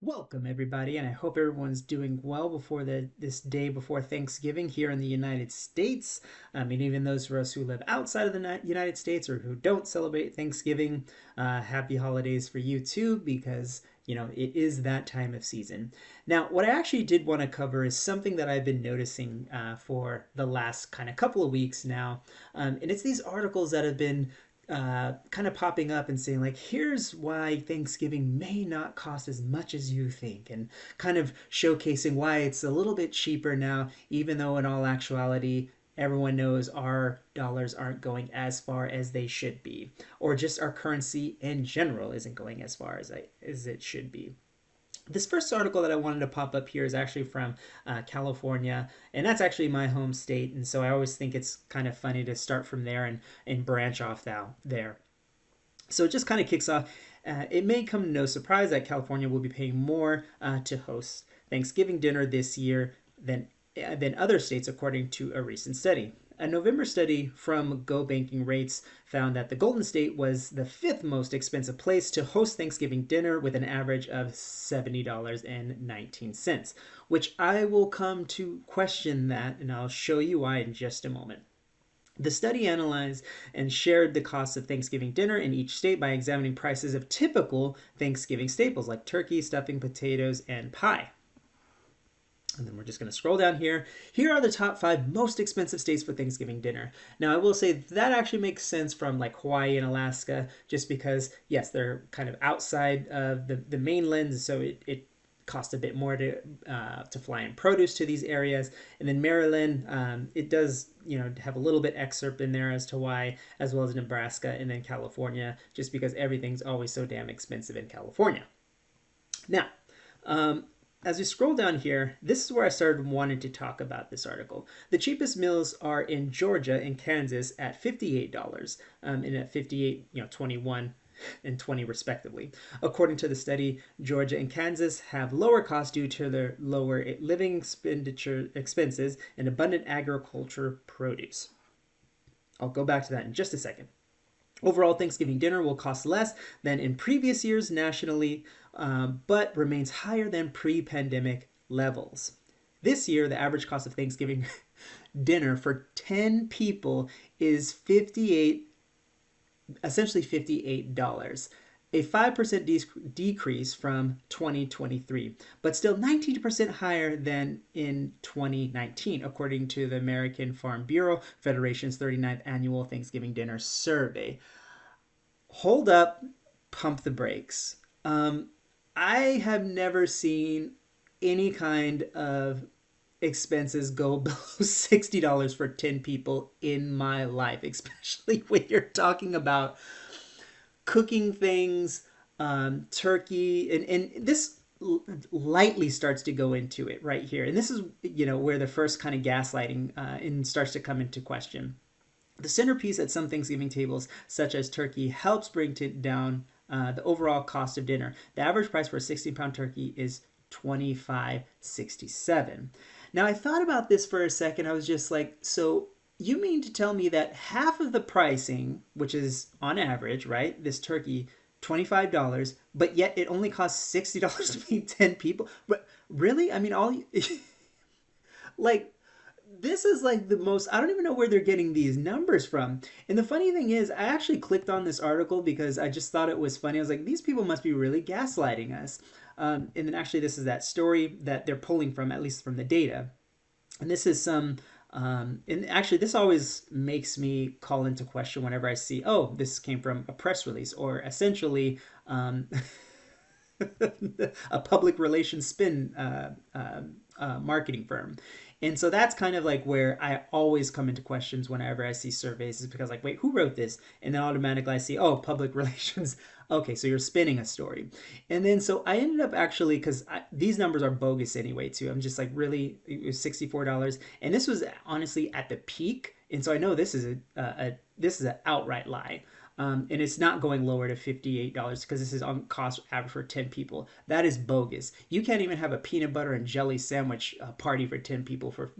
Welcome everybody, and I hope everyone's doing well before this day before Thanksgiving here in the United States. And even those of us who live outside of the United States or who don't celebrate Thanksgiving, happy holidays for you too, because it is that time of season. Now, what I actually did want to cover is something that I've been noticing for the last kind of couple of weeks now, and it's these articles that have been kind of popping up and saying like, here's why Thanksgiving may not cost as much as you think, and kind of showcasing why it's a little bit cheaper now, even though in all actuality everyone knows our dollars aren't going as far as they should be, or just our currency in general isn't going as far as it should be. This first article that I wanted to pop up here is actually from California, and that's actually my home state. And so I always think it's kind of funny to start from there and branch off there. So it just kind of kicks off. It may come no surprise that California will be paying more to host Thanksgiving dinner this year than other states, according to a recent study. A November study from Go Banking Rates found that the Golden State was the fifth most expensive place to host Thanksgiving dinner with an average of $70.19, which I will come to question that, and I'll show you why in just a moment. The study analyzed and shared the cost of Thanksgiving dinner in each state by examining prices of typical Thanksgiving staples like turkey, stuffing, potatoes, and pie. And then we're just going to scroll down here. Here are the top 5 most expensive states for Thanksgiving dinner. Now, I will say that actually makes sense from like Hawaii and Alaska, just because, yes, they're kind of outside of the mainland, so it costs a bit more to fly in produce to these areas. And then Maryland, it does have a little bit excerpt in there as to why, as well as Nebraska, and then California, just because everything's always so damn expensive in California. Now, as we scroll down here, this is where I started wanting to talk about this article. The cheapest meals are in Georgia and Kansas at $58, and at 58, 21 and 20 respectively. According to the study, Georgia and Kansas have lower costs due to their lower living expenses and abundant agriculture produce. I'll go back to that in just a second. Overall, Thanksgiving dinner will cost less than in previous years nationally, but remains higher than pre-pandemic levels. This year, the average cost of Thanksgiving dinner for 10 people is essentially $58, a 5% decrease from 2023, but still 19% higher than in 2019, according to the American Farm Bureau Federation's 39th Annual Thanksgiving Dinner Survey. Hold up, pump the brakes. I have never seen any kind of expenses go below $60 for 10 people in my life, especially when you're talking about cooking things, turkey, and this lightly starts to go into it right here. And this is, where the first kind of gaslighting and starts to come into question. The centerpiece at some Thanksgiving tables, such as turkey, helps bring down the overall cost of dinner. The average price for a 16-pound turkey is $25.67. Now, I thought about this for a second. I was just like, so you mean to tell me that half of the pricing, which is on average, right, this turkey, $25, but yet it only costs $60 to feed 10 people? But really? I mean, like, this is like the most, I don't even know where they're getting these numbers from. And the funny thing is, I actually clicked on this article because I just thought it was funny. I was like, these people must be really gaslighting us. And then actually, this is that story that they're pulling from, at least from the data. And this is and actually, this always makes me call into question whenever I see, oh, this came from a press release, or essentially a public relations spin marketing firm. And so that's kind of like where I always come into questions whenever I see surveys, is because like, wait, who wrote this? And then automatically I see, oh, public relations. Okay, so you're spinning a story. And then so I ended up actually, because these numbers are bogus anyway too. I'm just like, really, it was $64. And this was honestly at the peak. And so I know this is this is an outright lie. And it's not going lower to $58 because this is on cost average for 10 people. That is bogus. You can't even have a peanut butter and jelly sandwich party for 10 people for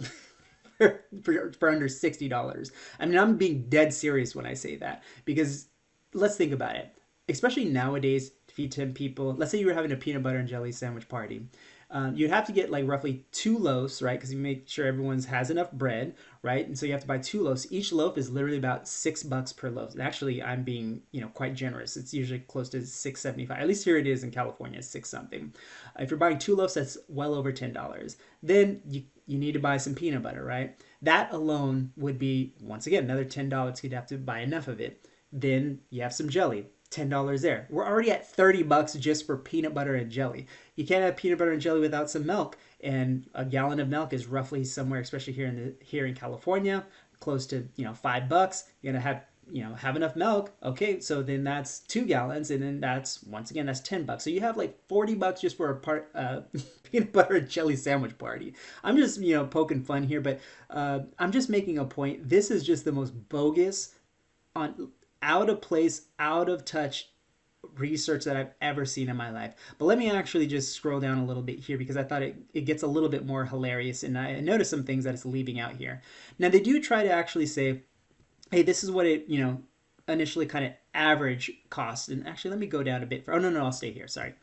for under $60. I mean, I'm being dead serious when I say that, because let's think about it. Especially nowadays, feed 10 people. Let's say you were having a peanut butter and jelly sandwich party. You'd have to get like roughly 2 loaves, right? Because you make sure everyone's has enough bread, right? And so you have to buy 2 loaves. Each loaf is literally about $6 per loaf. And actually, I'm being quite generous. It's usually close to 6.75. At least here it is in California, it's six something. If you're buying 2 loaves, that's well over $10. Then you need to buy some peanut butter, right? That alone would be once again another $10. You'd have to buy enough of it. Then you have some jelly. $10 there. We're already at $30 just for peanut butter and jelly. You can't have peanut butter and jelly without some milk, and a gallon of milk is roughly somewhere, especially here in California, close to $5. You're gonna have enough milk. Okay, so then that's 2 gallons, and then that's once again that's $10. So you have like $40 just for a peanut butter and jelly sandwich party. I'm just poking fun here, but I'm just making a point. This is just the most bogus, on out of place, out of touch research that I've ever seen in my life. But let me actually just scroll down a little bit here, because I thought it gets a little bit more hilarious, and I noticed some things that it's leaving out here. Now they do try to actually say, hey, this is what it initially kind of average cost. And actually, let me go down a bit. Oh no, I'll stay here. Sorry.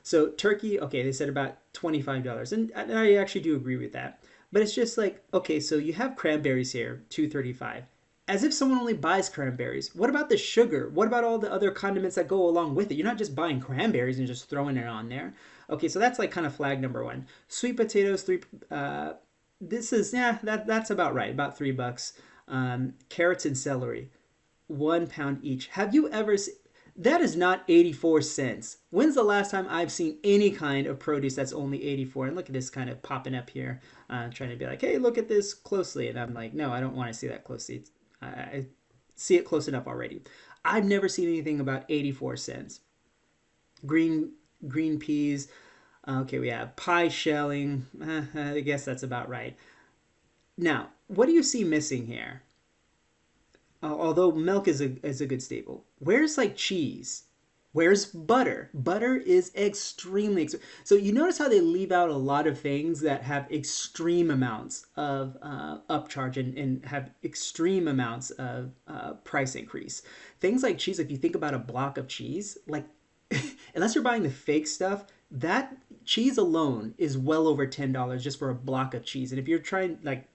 So turkey, okay, they said about $25, and I actually do agree with that. But it's just like, okay, so you have cranberries here, $2.35. As if someone only buys cranberries. What about the sugar? What about all the other condiments that go along with it? You're not just buying cranberries and just throwing it on there. Okay, so that's like kind of flag number one. Sweet potatoes, this is, that's about right, about $3. Carrots and celery, 1 pound each. Have you ever that is not 84 cents. When's the last time I've seen any kind of produce that's only 84? And look at this kind of popping up here, trying to be like, hey, look at this closely. And I'm like, no, I don't want to see that closely. I see it close enough already. I've never seen anything about 84 cents. Green peas. Okay, we have pie shelling. I guess that's about right. Now, what do you see missing here? Although milk is a good staple. Where's like cheese? Where's butter? Butter is extremely expensive. So you notice how they leave out a lot of things that have extreme amounts of upcharge, and have extreme amounts of price increase. Things like cheese, if you think about a block of cheese, like unless you're buying the fake stuff, that cheese alone is well over $10 just for a block of cheese. And if you're trying, like,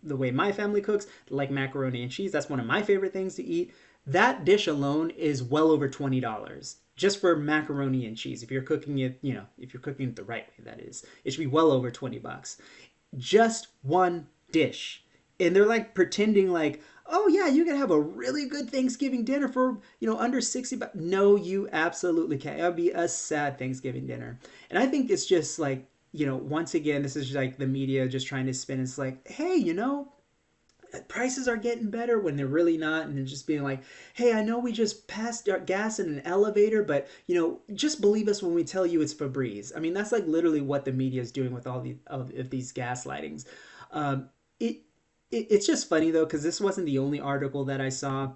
the way my family cooks, like macaroni and cheese, that's one of my favorite things to eat. That dish alone is well over $20 just for macaroni and cheese. If you're cooking it, if you're cooking it the right way, that is, it should be well over $20. Just one dish. And they're like pretending like, oh yeah, you can have a really good Thanksgiving dinner for, under 60 bucks. No, you absolutely can't. It would be a sad Thanksgiving dinner. And I think it's just like, once again, this is just like the media just trying to spin. It's like, hey, prices are getting better when they're really not, and just being like, hey, I know we just passed our gas in an elevator, but just believe us when we tell you it's Febreze. I mean, that's like literally what the media is doing with all of these gaslightings. It's just funny though, because this wasn't the only article that I saw,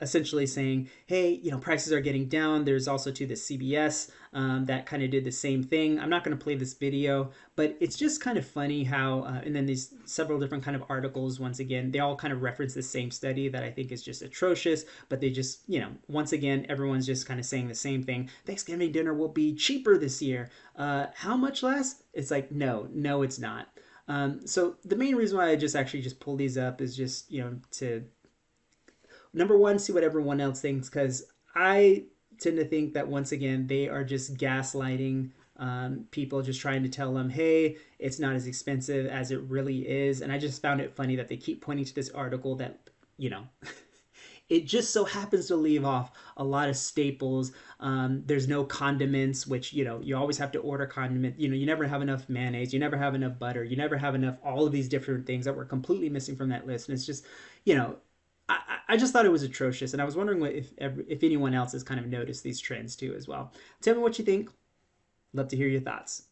essentially saying, hey, prices are getting down. There's also to the CBS that kind of did the same thing. I'm not going to play this video, but it's just kind of funny how, and then these several different kind of articles, once again, they all kind of reference the same study that I think is just atrocious, but they just, once again, everyone's just kind of saying the same thing. Thanksgiving dinner will be cheaper this year. How much less? It's like, no, it's not. So the main reason why I just pull these up is just, to number one, see what everyone else thinks, because I tend to think that once again, they are just gaslighting people, just trying to tell them, hey, it's not as expensive as it really is. And I just found it funny that they keep pointing to this article that, it just so happens to leave off a lot of staples. There's no condiments, which, you always have to order condiment. You never have enough mayonnaise. You never have enough butter. You never have enough all of these different things that were completely missing from that list. And it's just, I just thought it was atrocious. And I was wondering if anyone else has kind of noticed these trends too as well. Tell me what you think. Love to hear your thoughts.